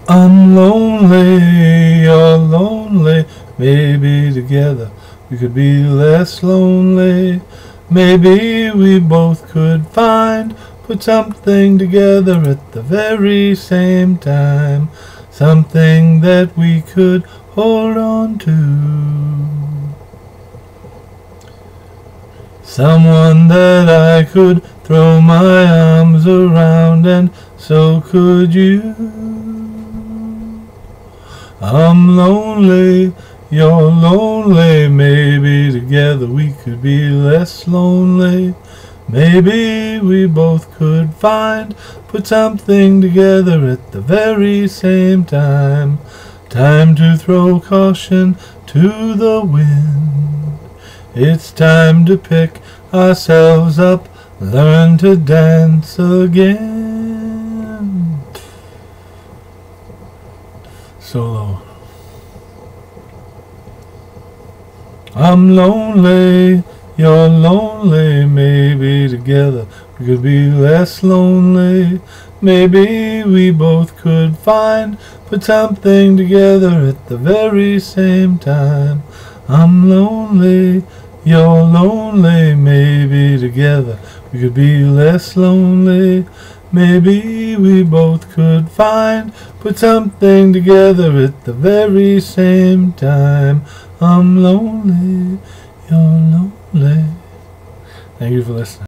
I'm lonely, you're lonely. Maybe together we could be less lonely. Maybe we both could put something together at the very same time. Something that we could hold on to. Someone that I could throw my arms around, and so could you. I'm lonely, you're lonely. Maybe together we could be less lonely. Maybe we both could put something together at the very same time. Time to throw caution to the wind. It's time to pick ourselves up, learn to dance again. Solo. I'm lonely, you're lonely. Maybe together we could be less lonely. Maybe we both could put something together at the very same time. I'm lonely, you're lonely. Maybe together we could be less lonely. Maybe we both could put something together at the very same time. I'm lonely, you're lonely. Thank you for listening.